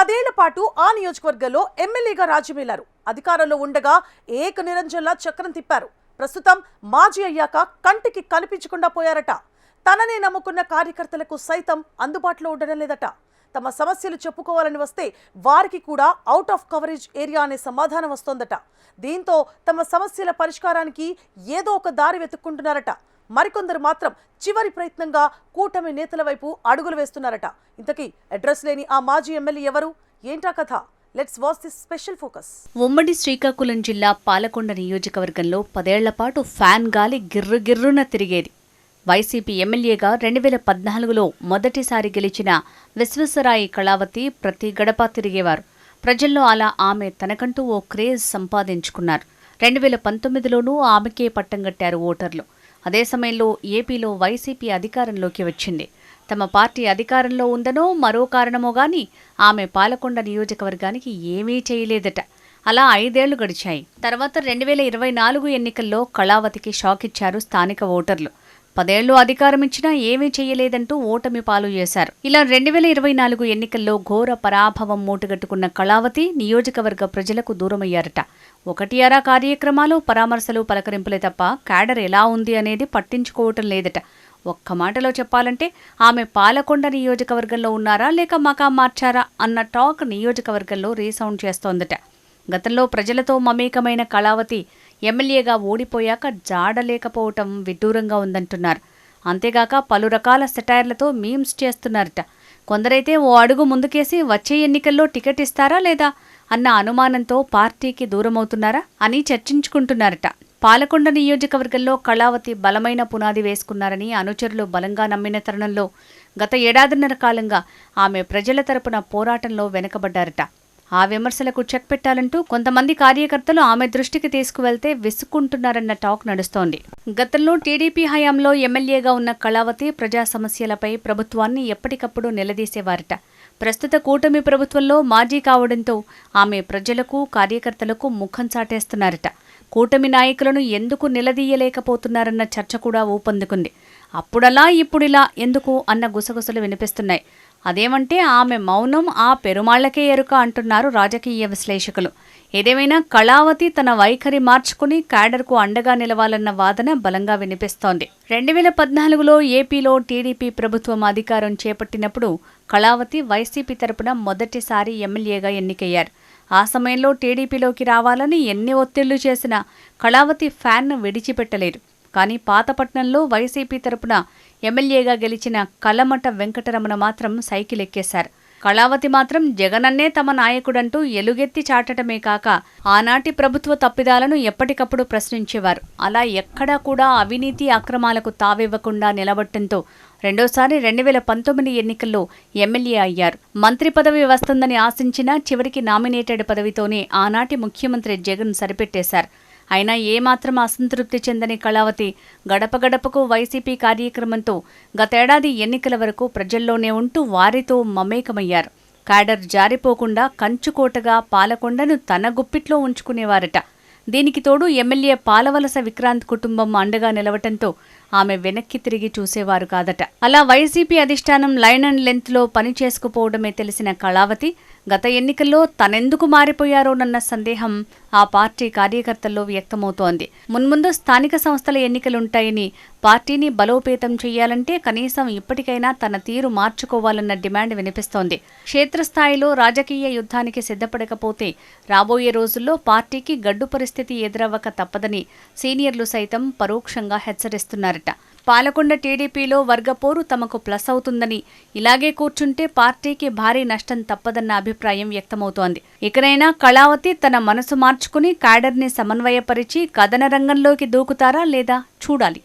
10 ఏళ్ల పాటు ఆ నియోజకవర్గంలో ఎమ్మెల్యేగా రాజ్యమేలారు. అధికారంలో ఉండగా ఏక నిరంజన్లా చక్రం తిప్పారు. ప్రస్తుతం మాజీ అయ్యాక కంటికి కనిపించకుండా పోయారట. తననే నమ్ముకున్న కార్యకర్తలకు సైతం అందుబాటులో ఉండడం లేదట. తమ సమస్యలు చెప్పుకోవాలని వస్తే వారికి కూడా అవుట్ ఆఫ్ కవరేజ్ ఏరియా అనే సమాధానం వస్తోందట. దీంతో తమ సమస్యల పరిష్కారానికి ఏదో ఒక దారి వెతుక్కుంటున్నారట. మరికొందరు మాత్రం చివరి ప్రయత్నంగా కూటమి నేతల వైపు అడుగులు వేస్తున్నారట. ఇంతకీ అడ్రస్ లేని ఆ మాజీ ఎమ్మెల్యే ఎవరు, ఏంటా కథ? Let's watch this special focus. ఉమ్మడి శ్రీకాకుళం జిల్లా పాలకొండ నియోజకవర్గంలో 10 ఏళ్ల పాటు ఫ్యాన్ గాలి గిర్రుగిర్రున తిరిగేది. వైసీపీ ఎమ్మెల్యేగా 2014లో మొదటిసారి గెలిచిన విశ్వేశ్వరాయి కళావతి ప్రతి గడప తిరిగేవారు. ప్రజల్లో అలా ఆమె తనకంటూ ఓ క్రేజ్ సంపాదించుకున్నారు. 2019లోనూ ఆమెకే పట్టం కట్టారు ఓటర్లు. అదే సమయంలో ఏపీలో వైసీపీ అధికారంలోకి వచ్చింది. తమ పార్టీ అధికారంలో ఉందనో మరో కారణమో గాని ఆమె పాలకొండ నియోజకవర్గానికి ఏమీ చేయలేదట. అలా 5 ఏళ్లు గడిచాయి. తర్వాత 2024 ఎన్నికల్లో కళావతికి షాక్ ఇచ్చారు స్థానిక ఓటర్లు. 10 ఏళ్లు అధికారం ఇచ్చినా ఏమీ చేయలేదంటూ ఓటమి పాలు చేశారు. ఇలా 2024 ఎన్నికల్లో ఘోర పరాభవం మూటగట్టుకున్న కళావతి నియోజకవర్గ ప్రజలకు దూరమయ్యారట. 1 కార్యక్రమాలు, పరామర్శలు, పలకరింపులే తప్ప క్యాడర్ ఎలా ఉంది అనేది పట్టించుకోవటం లేదట. ఒక్క మాటలో చెప్పాలంటే ఆమె పాలకొండ నియోజకవర్గంలో ఉన్నారా లేక మకాం మార్చారా అన్న టాక్ నియోజకవర్గంలో రీసౌండ్ చేస్తోందట. గతంలో ప్రజలతో మమేకమైన కళావతి ఎమ్మెల్యేగా ఓడిపోయాక జాడలేకపోవటం విడ్డూరంగా ఉందంటున్నారు. అంతేగాక పలు రకాల సెటైర్లతో మీమ్స్ చేస్తున్నారట. కొందరైతే ఓ అడుగు ముందుకేసి వచ్చే ఎన్నికల్లో టికెట్ ఇస్తారా లేదా అన్న అనుమానంతో పార్టీకి దూరమవుతున్నారా అని చర్చించుకుంటున్నారట. పాలకొండ నియోజకవర్గంలో కళావతి బలమైన పునాది వేసుకున్నారని అనుచరులు బలంగా నమ్మిన తరుణంలో గత 1.5 ఏళ్ల కాలంగా ఆమె ప్రజల తరపున పోరాటంలో వెనుకబడ్డారట. ఆ విమర్శలకు చెక్ పెట్టాలంటూ కొంతమంది కార్యకర్తలు ఆమె దృష్టికి తీసుకువెళ్తే విసుక్కుంటున్నారన్న టాక్ నడుస్తోంది. గతంలో టీడీపీ హయాంలో ఎమ్మెల్యేగా ఉన్న కళావతి ప్రజా సమస్యలపై ప్రభుత్వాన్ని ఎప్పటికప్పుడు నిలదీసేవారట. ప్రస్తుత కూటమి ప్రభుత్వంలో మాజీ కావడంతో ఆమె ప్రజలకు, కార్యకర్తలకు ముఖం చాటేస్తున్నారట. కూటమి నాయకులను ఎందుకు నిలదీయలేకపోతున్నారన్న చర్చ కూడా ఊపందుకుంది. అప్పుడలా ఇప్పుడిలా ఎందుకు అన్న గుసగుసలు వినిపిస్తున్నాయి. అదేమంటే ఆమె మౌనం ఆ పెరుమాళ్లకే ఎరుక అంటున్నారు రాజకీయ విశ్లేషకులు. ఏదేమైనా కళావతి తన వైఖరి మార్చుకుని క్యాడర్కు అండగా నిలవాలన్న వాదన బలంగా వినిపిస్తోంది. 2014లో ఏపీలో టీడీపీ ప్రభుత్వం అధికారం చేపట్టినప్పుడు కళావతి వైసీపీ తరపున మొదటిసారి ఎమ్మెల్యేగా ఎన్నికయ్యారు. ఆ సమయంలో టీడీపీలోకి రావాలని ఎన్ని ఒత్తిళ్లు చేసినా కళావతి ఫ్యాన్ను విడిచిపెట్టలేరు. కానీ పాతపట్నంలో వైసీపీ తరపున ఎమ్మెల్యేగా గెలిచిన కలమట వెంకటరమణ మాత్రం సైకిల్ ఎక్కేశారు. కళావతి మాత్రం జగనన్నే తమ నాయకుడంటూ ఎలుగెత్తి చాటటమే కాక ఆనాటి ప్రభుత్వ తప్పిదాలను ఎప్పటికప్పుడు ప్రశ్నించేవారు. అలా ఎక్కడా కూడా అవినీతి అక్రమాలకు తావివ్వకుండా నిలబట్టంతో రెండోసారి 2019 ఎన్నికల్లో ఎమ్మెల్యే అయ్యారు. మంత్రి పదవి వస్తుందని ఆశించినా చివరికి నామినేటెడ్ పదవితోనే ఆనాటి ముఖ్యమంత్రి జగన్ సరిపెట్టేశారు. అయినా ఏమాత్రం అసంతృప్తి చెందని కళావతి గడప గడపకు వైసీపీ కార్యక్రమంతో గతేడాది ఎన్నికల వరకు ప్రజల్లోనే ఉంటూ వారితో మమేకమయ్యారు. క్యాడర్ జారిపోకుండా కంచుకోటగా పాలకొండను తన గుప్పిట్లో ఉంచుకునేవారట. దీనికి తోడు ఎమ్మెల్యే పాలవలస విక్రాంత్ కుటుంబం అండగా నిలవటంతో ఆమె వెనక్కి తిరిగి చూసేవారు కాదట. అలా వైసీపీ అధిష్టానం లైన్ అండ్ లెంత్లో పని చేసుకుపోవడమే తెలిసిన కళావతి గత ఎన్నికల్లో తనెందుకు మారిపోయారోనన్న సందేహం ఆ పార్టీ కార్యకర్తల్లో వ్యక్తమవుతోంది. మున్ముందు స్థానిక సంస్థల ఎన్నికలుంటాయని పార్టీని బలోపేతం చేయాలంటే కనీసం ఇప్పటికైనా తన తీరు మార్చుకోవాలన్న డిమాండ్ వినిపిస్తోంది. క్షేత్రస్థాయిలో రాజకీయ యుద్ధానికి సిద్ధపడకపోతే రాబోయే రోజుల్లో పార్టీకి గడ్డు పరిస్థితి ఎదురవ్వక తప్పదని సీనియర్లు సైతం పరోక్షంగా హెచ్చరిస్తున్నారట. పాలకొండ టీడీపీలో వర్గపోరు తమకు ప్లస్ అవుతుందని, ఇలాగే కూర్చుంటే పార్టీకి భారీ నష్టం తప్పదన్న అభిప్రాయం వ్యక్తమవుతోంది. ఇకనైనా కళావతి తన మనసు మార్చుకుని క్యాడర్ని సమన్వయపరిచి కథన రంగంలోకి దూకుతారా లేదా చూడాలి.